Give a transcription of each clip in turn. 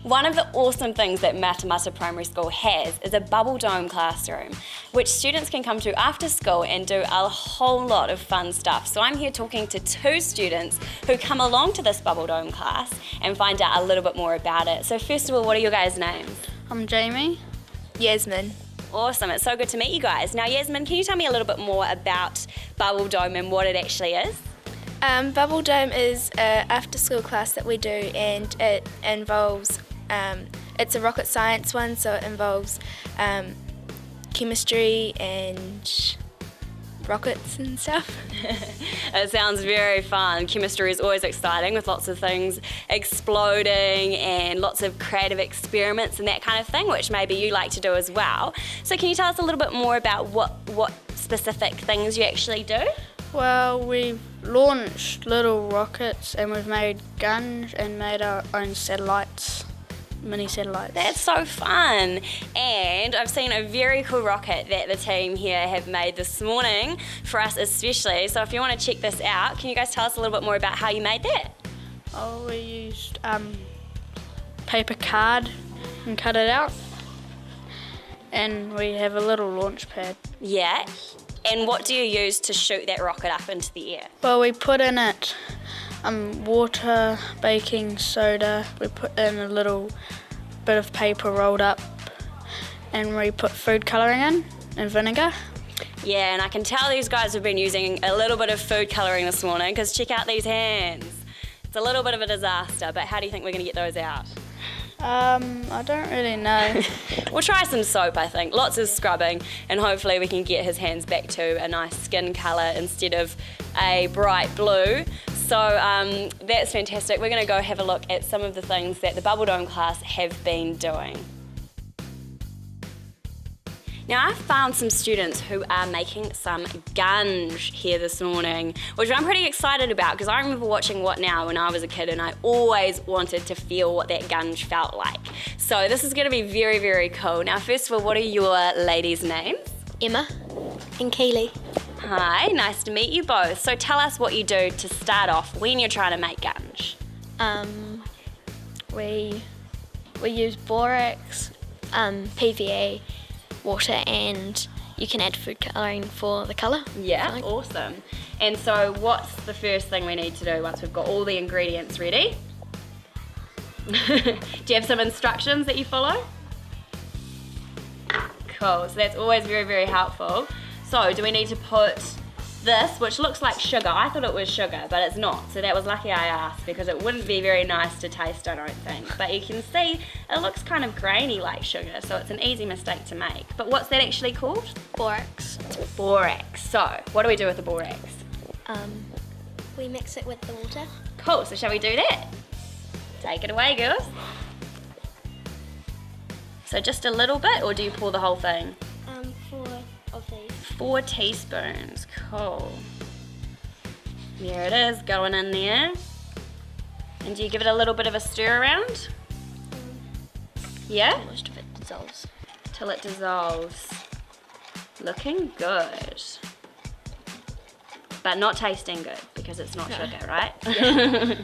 One of the awesome things that Matamata Primary School has is a Bubbledome classroom, which students can come to after school and do a whole lot of fun stuff. So I'm here talking to 2 students who come along to this Bubbledome class and find out a little bit more about it. So first of all, what are your guys' names? I'm Jamie. Yasmin. Awesome, it's so good to meet you guys. Now Yasmin, can you tell me a little bit more about Bubbledome and what it actually is? Bubbledome is an after-school class that we do, and it involves, it's a rocket science one, so it involves chemistry and rockets and stuff. It sounds very fun. Chemistry is always exciting with lots of things exploding and lots of creative experiments and that kind of thing, which maybe you like to do as well. So can you tell us a little bit more about what specific things you actually do? Well, we've launched little rockets and we've made guns and made our own satellites, mini satellites. That's so fun. And I've seen a very cool rocket that the team here have made this morning for us especially. So if you want to check this out, can you guys tell us a little bit more about how you made that? Oh, we used paper card and cut it out. And we have a little launch pad. Yeah. And what do you use to shoot that rocket up into the air? Well, we put in it water, baking soda, we put in a little bit of paper rolled up, and we put food colouring in and vinegar. Yeah, and I can tell these guys have been using a little bit of food colouring this morning, because check out these hands. It's a little bit of a disaster, but how do you think we're going to get those out? I don't really know. We'll try some soap, I think. Lots of scrubbing, and hopefully we can get his hands back to a nice skin colour instead of a bright blue. So that's fantastic. We're going to go have a look at some of the things that the Bubbledome class have been doing. Now I've found some students who are making some gunge here this morning, which I'm pretty excited about because I remember watching What Now when I was a kid and I always wanted to feel what that gunge felt like. So this is going to be very, very cool. Now first of all, what are your ladies' names? Emma and Keely. Hi, nice to meet you both. So tell us what you do to start off when you're trying to make gunge. We use borax, PVA, water, and you can add food colouring for the colour. Yeah, awesome. And so what's the first thing we need to do once we've got all the ingredients ready? Do you have some instructions that you follow? Cool, so that's always very, very helpful. So do we need to put this, which looks like sugar? I thought it was sugar, but it's not. So that was lucky I asked because it wouldn't be very nice to taste, I don't think. But you can see it looks kind of grainy like sugar, so it's an easy mistake to make. But what's that actually called? Borax. Borax. So what do we do with the borax? We mix it with the water. Cool, so shall we do that? Take it away, girls. So just a little bit, or do you pour the whole thing? 4 of these. 4 teaspoons, cool. There it is, going in there. And do you give it a little bit of a stir around? Yeah? Most of it dissolves. Till it dissolves. Looking good. But not tasting good, because it's not sugar, right? Yeah.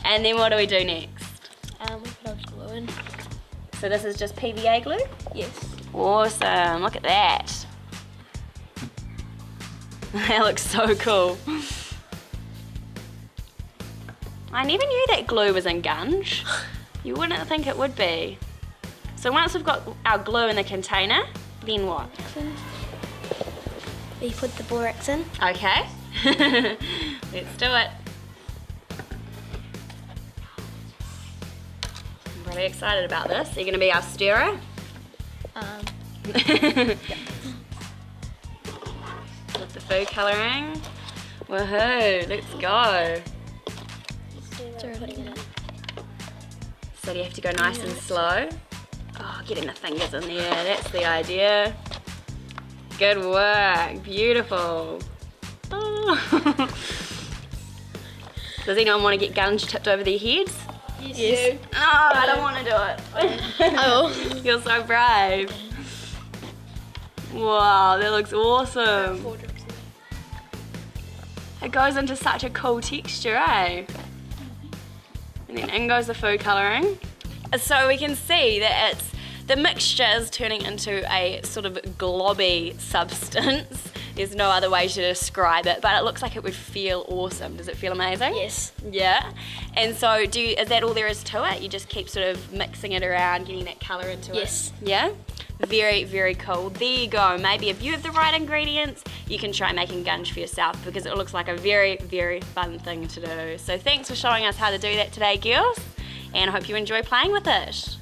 And then what do we do next? We put our glue in. So this is just PVA glue? Yes. Awesome, look at that. That looks so cool. I never knew that glue was in gunge. You wouldn't think it would be. So once we've got our glue in the container, then what? We put the borax in. Okay. Let's do it. I'm really excited about this. Are you going to be our stirrer? With the food colouring. Woohoo, let's go. So do you have to go nice and slow? Oh, getting the fingers in there, that's the idea. Good work, beautiful. Oh. Does anyone want to get gunge tipped over their heads? Yes. Oh, I don't want to do it. Oh. You're so brave. Wow, that looks awesome. It goes into such a cool texture, eh? And then in goes the food colouring. So we can see that the mixture is turning into a sort of globby substance. There's no other way to describe it, but it looks like it would feel awesome. Does it feel amazing? Yes. Yeah. And so is that all there is to it? You just keep sort of mixing it around, getting that colour into it? Yes. Yeah? Very, very cool. There you go. Maybe if you have the right ingredients, you can try making gunge for yourself because it looks like a very, very fun thing to do. So thanks for showing us how to do that today, girls, and I hope you enjoy playing with it.